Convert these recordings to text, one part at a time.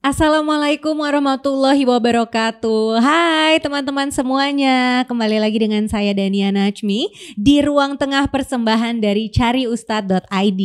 Assalamualaikum warahmatullahi wabarakatuh. Hai teman-teman semuanya, kembali lagi dengan saya Dania Najmi di ruang tengah persembahan dari cariustad.id.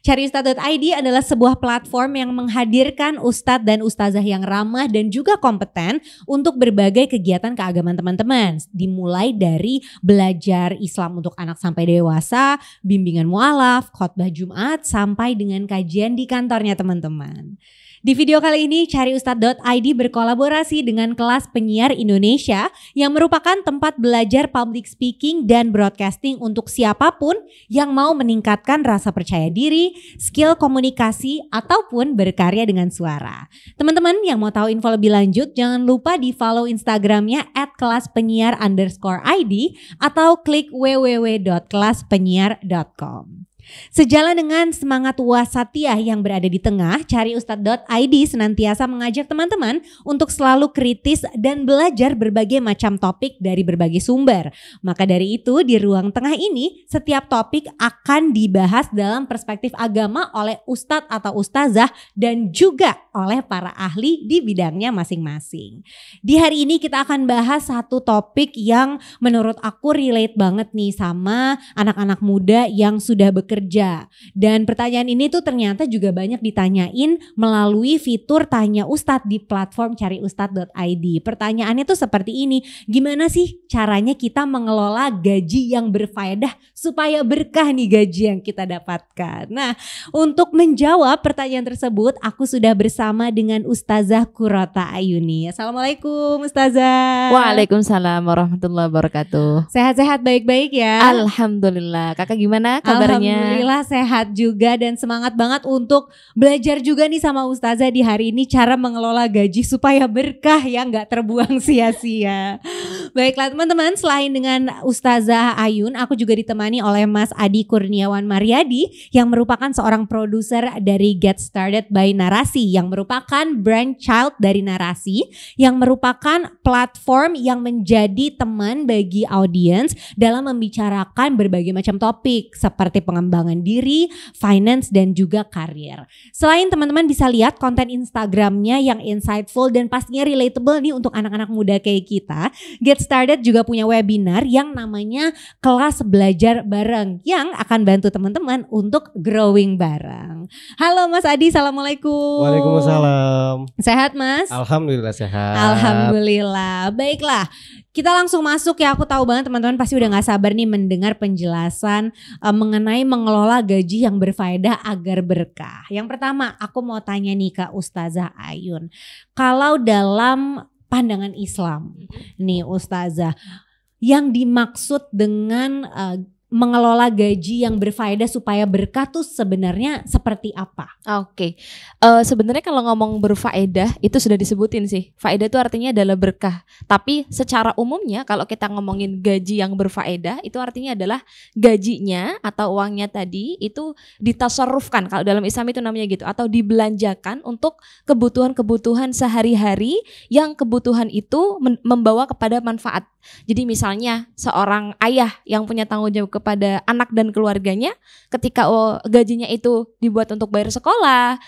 Cariustad.id adalah sebuah platform yang menghadirkan ustadz dan ustazah yang ramah dan juga kompeten untuk berbagai kegiatan keagamaan teman-teman. Dimulai dari belajar Islam untuk anak sampai dewasa, bimbingan mualaf, khotbah Jumat, sampai dengan kajian di kantornya teman-teman. Di video kali ini cariustad.id berkolaborasi dengan Kelas Penyiar Indonesia yang merupakan tempat belajar public speaking dan broadcasting untuk siapapun yang mau meningkatkan rasa percaya diri, skill komunikasi ataupun berkarya dengan suara. Teman-teman yang mau tahu info lebih lanjut jangan lupa di follow Instagramnya @kelaspenyiar_id atau klik www.kelaspenyiar.com. Sejalan dengan semangat wasatiyah yang berada di tengah, cariustad.id senantiasa mengajak teman-teman untuk selalu kritis dan belajar berbagai macam topik dari berbagai sumber. Maka dari itu di ruang tengah ini setiap topik akan dibahas dalam perspektif agama oleh ustadz atau ustazah dan juga oleh para ahli di bidangnya masing-masing. Di hari ini kita akan bahas satu topik yang menurut aku relate banget nih sama anak-anak muda yang sudah bekerja. Dan pertanyaan ini tuh ternyata juga banyak ditanyain melalui fitur Tanya Ustadz di platform cariustad.id. Pertanyaannya tuh seperti ini, gimana sih caranya kita mengelola gaji yang berfaedah supaya berkah nih gaji yang kita dapatkan. Nah, untuk menjawab pertanyaan tersebut aku sudah bersama dengan Ustazah Qurrata Ayuni. Assalamualaikum Ustazah. Waalaikumsalam warahmatullahi wabarakatuh. Sehat-sehat baik-baik ya? Alhamdulillah. Kakak gimana kabarnya? Alhamdulillah sehat juga dan semangat banget untuk belajar juga nih sama Ustazah di hari ini cara mengelola gaji supaya berkah ya, nggak terbuang sia-sia. Baiklah teman-teman, selain dengan Ustazah Ayun, aku juga ditemani oleh Mas Adi Kurniawan Mariadi yang merupakan seorang produser dari Get Started by Narasi yang merupakan brainchild dari Narasi yang merupakan platform yang menjadi teman bagi audiens dalam membicarakan berbagai macam topik seperti pengembangan diri, finance dan juga karir. Selain teman-teman bisa lihat konten Instagramnya yang insightful dan pastinya relatable nih untuk anak-anak muda kayak kita. Get Started juga punya webinar yang namanya Kelas Belajar Bareng yang akan bantu teman-teman untuk growing bareng. Halo Mas Adi, assalamualaikum. Waalaikumsalam. Sehat Mas? Alhamdulillah sehat. Alhamdulillah. Baiklah, kita langsung masuk ya. Aku tahu banget teman-teman pasti udah gak sabar nih mendengar penjelasan mengenai mengelola gaji yang berfaedah agar berkah. Yang pertama aku mau tanya nih ke Ustazah Ayun. Kalau dalam pandangan Islam nih Ustazah, yang dimaksud dengan mengelola gaji yang berfaedah supaya berkah tuh sebenarnya seperti apa? Oke. Sebenarnya kalau ngomong berfaedah itu sudah disebutin sih. Faedah itu artinya adalah berkah. Tapi secara umumnya kalau kita ngomongin gaji yang berfaedah itu artinya adalah gajinya atau uangnya tadi itu ditasarrufkan. Kalau dalam Islam itu namanya gitu, atau dibelanjakan untuk kebutuhan-kebutuhan sehari-hari yang kebutuhan itu membawa kepada manfaat. Jadi misalnya seorang ayah yang punya tanggung jawab kepada anak dan keluarganya, ketika gajinya itu dibuat untuk bayar sekolah,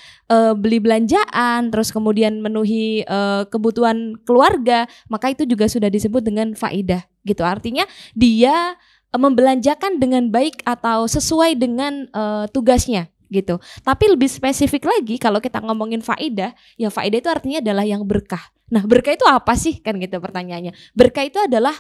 beli belanjaan, terus kemudian memenuhi kebutuhan keluarga, maka itu juga sudah disebut dengan faedah gitu. Artinya dia membelanjakan dengan baik atau sesuai dengan tugasnya gitu. Tapi lebih spesifik lagi kalau kita ngomongin faedah, ya faedah itu artinya adalah yang berkah. Nah, berkah itu apa sih kan gitu pertanyaannya. Berkah itu adalah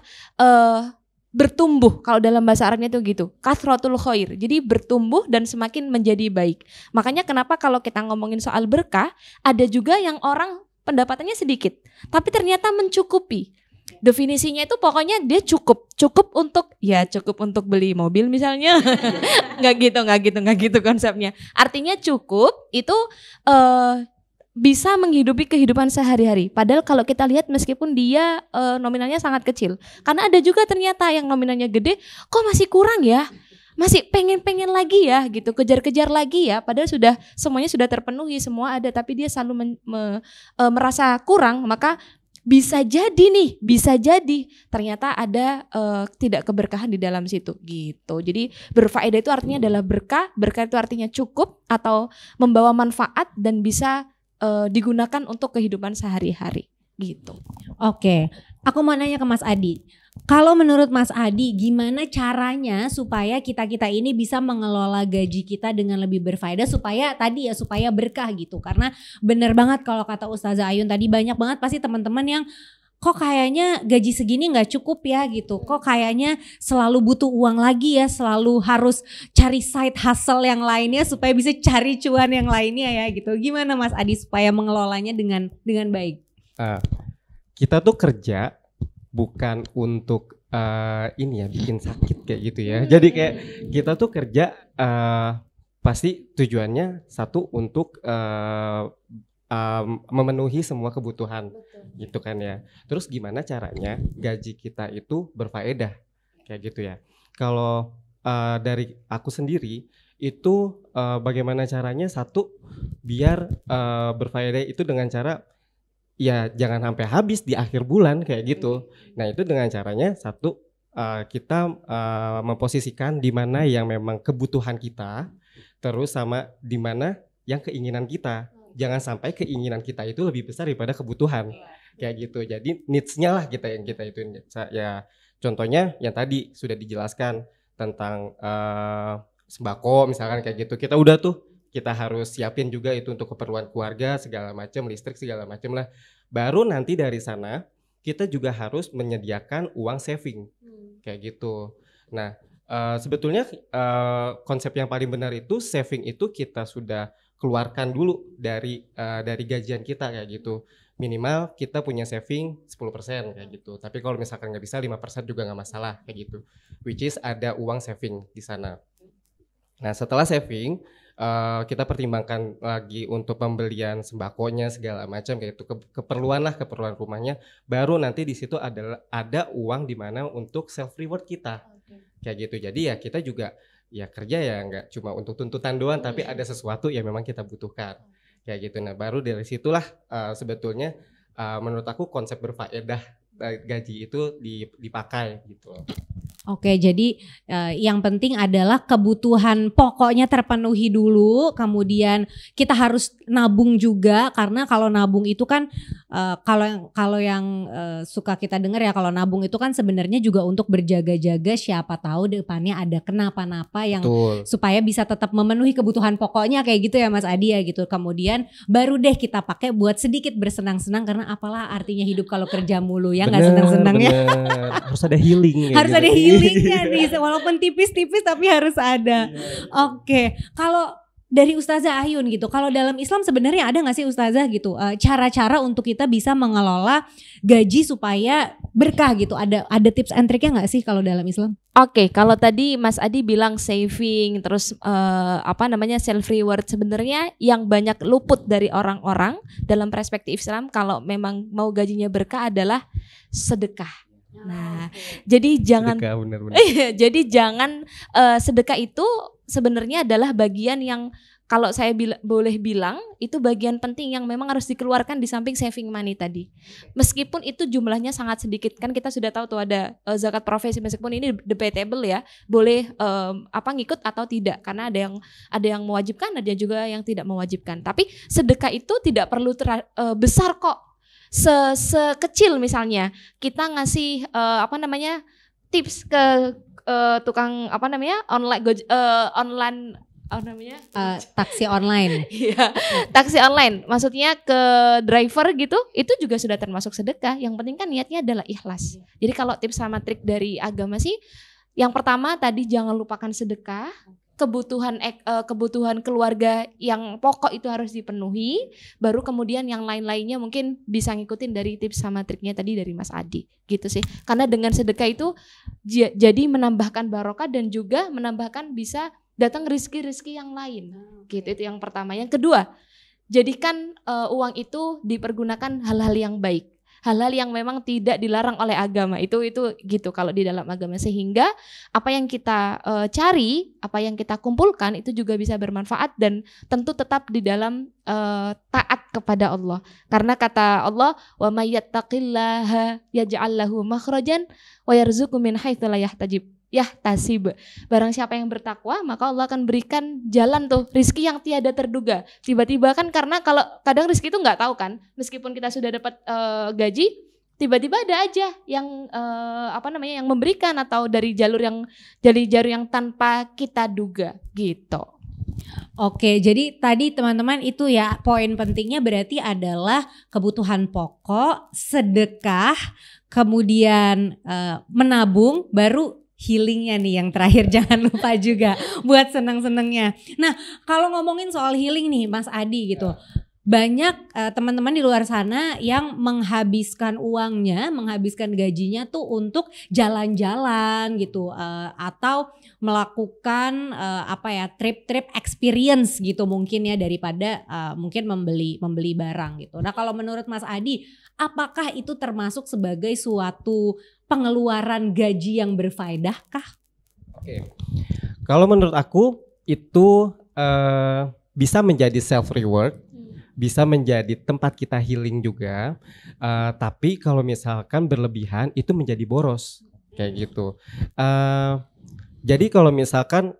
bertumbuh, kalau dalam bahasa Arabnya itu gitu, kathratul khair. Jadi bertumbuh dan semakin menjadi baik. Makanya kenapa kalau kita ngomongin soal berkah, ada juga yang orang pendapatannya sedikit, tapi ternyata mencukupi. Definisinya itu pokoknya dia cukup untuk beli mobil misalnya. nggak gitu konsepnya. Artinya cukup itu bisa menghidupi kehidupan sehari-hari. Padahal kalau kita lihat meskipun dia nominalnya sangat kecil, karena ada juga ternyata yang nominalnya gede, kok masih kurang ya, masih pengen lagi ya gitu, kejar-kejar lagi ya. Padahal semuanya sudah terpenuhi, semua ada, tapi dia selalu merasa kurang. Maka bisa jadi ternyata ada tidak keberkahan di dalam situ gitu. Jadi berfaedah itu artinya adalah berkah itu artinya cukup atau membawa manfaat dan bisa digunakan untuk kehidupan sehari-hari gitu. Oke, aku mau nanya ke Mas Adi. Kalau menurut Mas Adi, gimana caranya supaya kita-kita ini bisa mengelola gaji kita dengan lebih berfaedah supaya supaya berkah gitu. Karena bener banget kalau kata Ustazah Ayun tadi, banyak banget pasti teman-teman yang kok kayaknya gaji segini nggak cukup ya gitu. Kok kayaknya selalu butuh uang lagi ya, selalu harus cari side hustle yang lainnya supaya bisa cari cuan yang lainnya ya gitu. Gimana Mas Adi supaya mengelolanya dengan baik? Kita tuh kerja bukan untuk ini ya bikin sakit kayak gitu ya. Jadi kayak kita tuh kerja pasti tujuannya satu untuk memenuhi semua kebutuhan. Gitu kan ya. Terus gimana caranya gaji kita itu berfaedah kayak gitu ya. Kalau dari aku sendiri itu bagaimana caranya, satu biar berfaedah itu dengan cara ya jangan sampai habis di akhir bulan kayak gitu. Nah itu dengan caranya satu kita memposisikan di mana yang memang kebutuhan kita, terus sama di mana yang keinginan kita. Jangan sampai keinginan kita itu lebih besar daripada kebutuhan kayak gitu. Jadi needs-nya lah kita itu ya. Contohnya yang tadi sudah dijelaskan tentang sembako misalkan kayak gitu. Kita harus siapin juga itu untuk keperluan keluarga segala macam, listrik segala macam lah. Baru nanti dari sana kita juga harus menyediakan uang saving kayak gitu. Nah sebetulnya konsep yang paling benar itu saving itu kita sudah keluarkan dulu dari gajian kita kayak gitu. Minimal kita punya saving 10% kayak gitu. Tapi kalau misalkan nggak bisa 5% juga nggak masalah kayak gitu. Which is ada uang saving di sana. Nah setelah saving kita pertimbangkan lagi untuk pembelian sembakonya segala macam kayak itu, keperluan rumahnya. Baru nanti di situ ada uang di mana untuk self reward kita kayak gitu. Jadi ya kita juga ya kerja ya nggak cuma untuk tuntutan doang, tapi ada sesuatu yang memang kita butuhkan kayak gitu. Nah baru dari situlah sebetulnya menurut aku konsep berfaedah gaji itu dipakai gitu. Oke, jadi yang penting adalah kebutuhan pokoknya terpenuhi dulu, kemudian kita harus nabung juga, karena kalau nabung itu kan kalau yang suka kita dengar ya, kalau nabung itu kan sebenarnya juga untuk berjaga-jaga, siapa tahu depannya ada kenapa-napa yang Betul. supaya bisa tetap memenuhi kebutuhan pokoknya kayak gitu ya Mas Adi ya gitu. Kemudian baru deh kita pakai buat sedikit bersenang-senang, karena apalah artinya hidup kalau kerja mulu ya, nggak senang-senang ya. Harus ada healing. Harus gitu. ada healingnya nih, walaupun tipis-tipis tapi harus ada. Oke, kalau dari Ustazah Ayun gitu, kalau dalam Islam sebenarnya ada nggak sih Ustazah gitu cara-cara untuk kita bisa mengelola gaji supaya berkah gitu? Ada tips and triknya nggak sih kalau dalam Islam? Oke, kalau tadi Mas Adi bilang saving, terus self reward, sebenarnya yang banyak luput dari orang-orang dalam perspektif Islam kalau memang mau gajinya berkah adalah sedekah. Nah, jadi jangan Sedekah, benar-benar. jadi jangan sedekah itu sebenarnya adalah bagian yang kalau saya boleh bilang itu bagian penting yang memang harus dikeluarkan di samping saving money tadi. Meskipun itu jumlahnya sangat sedikit, kan kita sudah tahu tuh ada zakat profesi, meskipun ini debatable ya, boleh ngikut atau tidak, karena ada yang mewajibkan, ada juga yang tidak mewajibkan. Tapi sedekah itu tidak perlu besar kok. Sekecil misalnya kita ngasih tips ke tukang online taksi online. Iya, taksi online. Maksudnya ke driver gitu, itu juga sudah termasuk sedekah. Yang penting kan niatnya adalah ikhlas. Jadi kalau tips sama trik dari agama sih, yang pertama tadi jangan lupakan sedekah. Kebutuhan keluarga yang pokok itu harus dipenuhi, baru kemudian yang lain-lainnya mungkin bisa ngikutin dari tips sama triknya tadi dari Mas Adi gitu sih. Karena dengan sedekah itu jadi menambahkan barokah dan juga menambahkan bisa datang rezeki-rezeki yang lain gitu. Itu yang pertama. Yang kedua, jadikan uang itu dipergunakan hal-hal yang baik, hal-hal yang memang tidak dilarang oleh agama. Itu gitu kalau di dalam agama, sehingga apa yang kita cari, apa yang kita kumpulkan itu juga bisa bermanfaat dan tentu tetap di dalam taat kepada Allah. Karena kata Allah, wa may yattaqillaha yaj'al lahu makhrajan wa yarzuqhu min haitsu la yahtasib. yahtasib. Barang siapa yang bertakwa, maka Allah akan berikan jalan tuh rizki yang tiada terduga. Tiba-tiba kan, karena kalau kadang rizki itu nggak tahu kan, meskipun kita sudah dapat gaji, tiba-tiba ada aja yang yang memberikan, atau dari jalur yang tanpa kita duga gitu. Oke, jadi tadi teman-teman itu ya poin pentingnya berarti adalah kebutuhan pokok, sedekah, kemudian menabung, baru healingnya nih yang terakhir jangan lupa juga buat senang-senangnya. Nah, kalau ngomongin soal healing nih Mas Adi gitu. Banyak teman-teman di luar sana yang menghabiskan uangnya, menghabiskan gajinya tuh untuk jalan-jalan gitu, atau melakukan trip-trip experience gitu mungkin ya, daripada mungkin membeli barang gitu. Nah, kalau menurut Mas Adi, apakah itu termasuk sebagai suatu pengeluaran gaji yang berfaedah kah? Oke. Kalau menurut aku itu bisa menjadi self reward, bisa menjadi tempat kita healing juga, tapi kalau misalkan berlebihan itu menjadi boros kayak gitu. Jadi kalau misalkan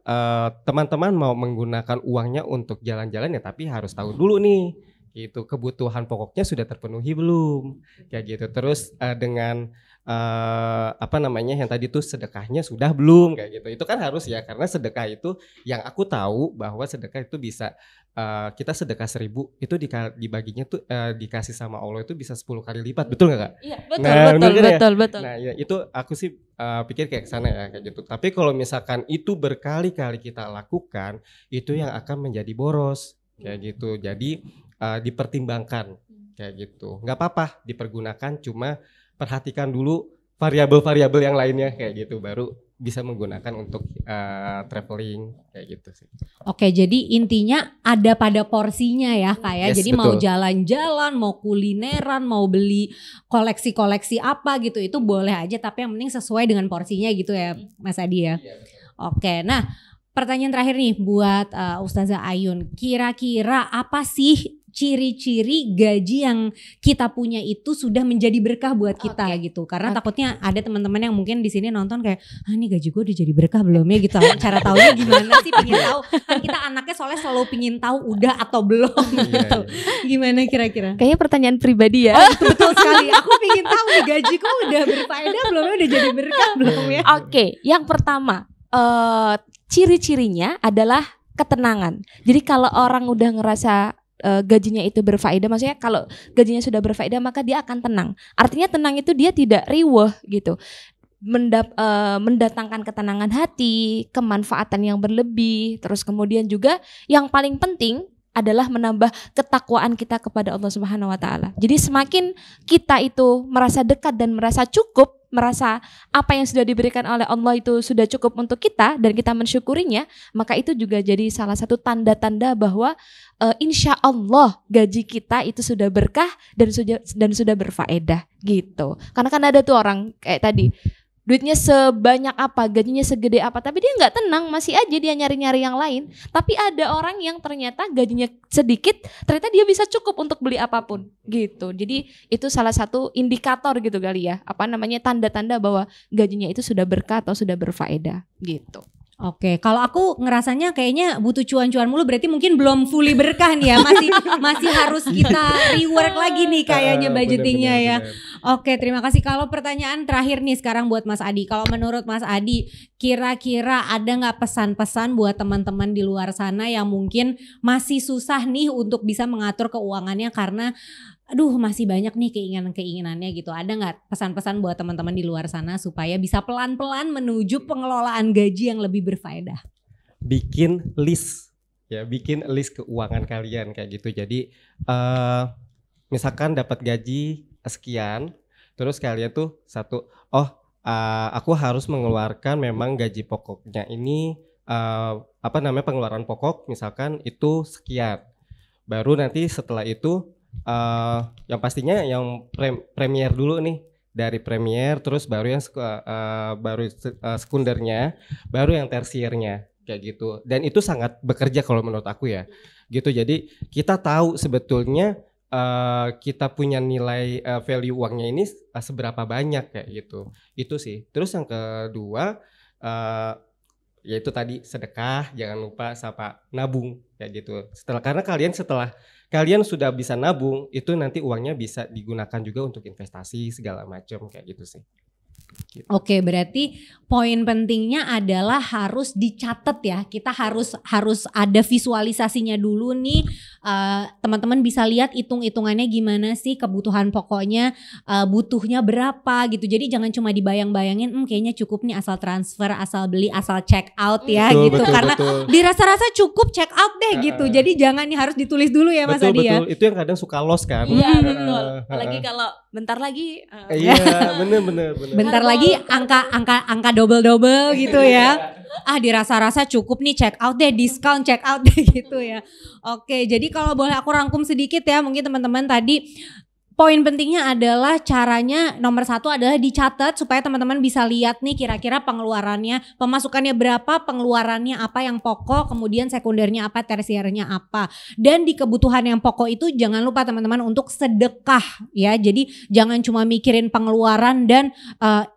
teman-teman mau menggunakan uangnya untuk jalan-jalan ya, tapi harus tahu dulu nih, gitu, kebutuhan pokoknya sudah terpenuhi belum, kayak gitu. Terus dengan yang tadi tuh sedekahnya sudah belum, kayak gitu. Itu kan harus ya, karena sedekah itu yang aku tahu bahwa sedekah itu bisa kita sedekah 1.000 itu dibaginya tuh dikasih sama Allah itu bisa 10 kali lipat, betul nggak Kak? Iya, betul. Nah ya itu aku sih pikir kayak kesana ya, kayak gitu. Tapi kalau misalkan itu berkali-kali kita lakukan, itu yang akan menjadi boros kayak gitu. Jadi dipertimbangkan kayak gitu. Nggak apa-apa dipergunakan, cuma perhatikan dulu variabel-variabel yang lainnya kayak gitu, baru bisa menggunakan untuk traveling kayak gitu sih. Oke, jadi intinya ada pada porsinya ya Kak ya. Yes, jadi betul. mau jalan-jalan, mau kulineran, mau beli koleksi-koleksi apa gitu, itu boleh aja, tapi yang penting sesuai dengan porsinya gitu ya Mas Adi ya. Oke, nah pertanyaan terakhir nih buat Ustazah Ayun. Kira-kira apa sih ciri-ciri gaji yang kita punya itu sudah menjadi berkah buat kita gitu? Karena takutnya ada teman-teman yang mungkin di sini nonton kayak, ini gaji gue udah jadi berkah belum ya gitu. Cara taunya gimana sih? Pingin tahu. Kan kita anaknya soalnya selalu pingin tahu udah atau belum gitu. Gimana kira-kira? Kayaknya pertanyaan pribadi ya. Betul sekali. Aku pingin tahu nih, gajiku udah berfaedah belum ya? Udah jadi berkah belum ya? Oke, yang pertama ciri-cirinya adalah ketenangan. Jadi kalau orang udah ngerasa gajinya itu berfaedah, maksudnya kalau gajinya sudah berfaedah maka dia akan tenang. Artinya tenang itu dia tidak riweh gitu. Mendatangkan ketenangan hati, kemanfaatan yang berlebih, terus kemudian juga yang paling penting adalah menambah ketakwaan kita kepada Allah Subhanahu wa taala. Jadi semakin kita itu merasa dekat dan merasa cukup, merasa apa yang sudah diberikan oleh Allah itu sudah cukup untuk kita dan kita mensyukurinya, maka itu juga jadi salah satu tanda-tanda bahwa insya Allah gaji kita itu sudah berkah dan sudah berfaedah gitu. Karena kan ada tuh orang kayak tadi, duitnya sebanyak apa, gajinya segede apa, tapi dia nggak tenang, masih aja dia nyari-nyari yang lain. Tapi ada orang yang ternyata gajinya sedikit, ternyata dia bisa cukup untuk beli apapun gitu. Jadi itu salah satu indikator gitu kali ya, tanda-tanda bahwa gajinya itu sudah berkah atau sudah berfaedah gitu. Oke, kalau aku ngerasanya kayaknya butuh cuan-cuan mulu, berarti mungkin belum fully berkah nih ya, masih harus kita rework lagi nih kayaknya budgetingnya ya. Oke, terima kasih. Kalau pertanyaan terakhir nih sekarang buat Mas Adi, kalau menurut Mas Adi kira-kira ada nggak pesan-pesan buat teman-teman di luar sana yang mungkin masih susah nih untuk bisa mengatur keuangannya karena masih banyak nih keinginan-keinginannya gitu. Ada nggak pesan-pesan buat teman-teman di luar sana supaya bisa pelan-pelan menuju pengelolaan gaji yang lebih berfaedah? Bikin list keuangan kalian kayak gitu. Jadi misalkan dapat gaji sekian, terus kalian tuh aku harus mengeluarkan memang gaji pokoknya ini pengeluaran pokok misalkan itu sekian. Baru nanti setelah itu yang pastinya yang premier dulu nih, dari premier, terus baru yang sekundernya, baru yang tersiernya kayak gitu. Dan itu sangat bekerja kalau menurut aku ya gitu. Jadi kita tahu sebetulnya kita punya nilai value uangnya ini seberapa banyak kayak gitu. Itu sih. Terus yang kedua yaitu tadi sedekah, jangan lupa sama nabung kayak gitu. Karena setelah kalian sudah bisa nabung, itu nanti uangnya bisa digunakan juga untuk investasi segala macam kayak gitu sih. Gitu. Oke, berarti poin pentingnya adalah harus dicatat ya. Kita harus ada visualisasinya dulu nih. Teman-teman bisa lihat hitung-hitungannya gimana sih, kebutuhan pokoknya butuhnya berapa gitu. Jadi jangan cuma dibayang-bayangin kayaknya cukup nih asal transfer, asal beli, asal check out ya gitu. Betul, karena dirasa-rasa cukup check out deh gitu. Jadi jangan nih harus ditulis dulu ya Mas Adi ya. Betul, itu yang kadang suka loss kan. Iya betul. Apalagi kalau bentar lagi. Iya bener. Bentar lagi angka double gitu ya. Dirasa-rasa cukup nih check out deh, diskon check out deh gitu ya. Oke, jadi kalau boleh aku rangkum sedikit ya, mungkin teman-teman tadi poin pentingnya adalah caranya nomor 1 adalah dicatat supaya teman-teman bisa lihat nih kira-kira pengeluarannya, pemasukannya berapa, pengeluarannya apa yang pokok, kemudian sekundernya apa, tersiernya apa. Dan di kebutuhan yang pokok itu jangan lupa teman-teman untuk sedekah ya. Jadi jangan cuma mikirin pengeluaran dan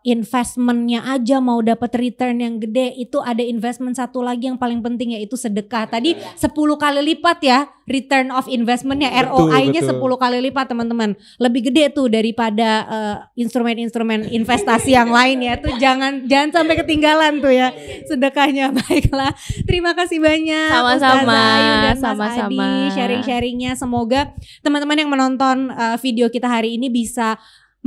investmentnya aja mau dapat return yang gede. Itu ada investment satu lagi yang paling penting yaitu sedekah. Tadi 10 kali lipat ya return of investmentnya, ROI-nya 10 kali lipat teman-teman. Lebih gede tuh daripada instrumen-instrumen investasi yang lain ya. Tuh jangan sampai ketinggalan tuh ya sedekahnya. Baiklah, terima kasih banyak Sama-sama. Ustazah Ayu dan Mas Sama-sama. Adi sharing-sharingnya. Semoga teman-teman yang menonton video kita hari ini bisa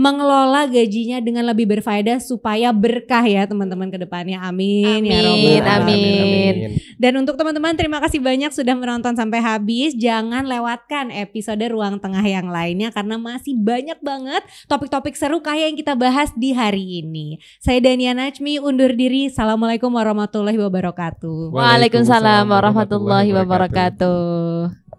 mengelola gajinya dengan lebih berfaedah supaya berkah ya teman-teman ke depannya. Amin. Ya Rabbal Amin. Dan untuk teman-teman terima kasih banyak sudah menonton sampai habis. Jangan lewatkan episode Ruang Tengah yang lainnya karena masih banyak banget topik-topik seru kayak yang kita bahas di hari ini. Saya Dania Najmi undur diri. Assalamualaikum warahmatullahi wabarakatuh. Waalaikumsalam warahmatullahi wabarakatuh.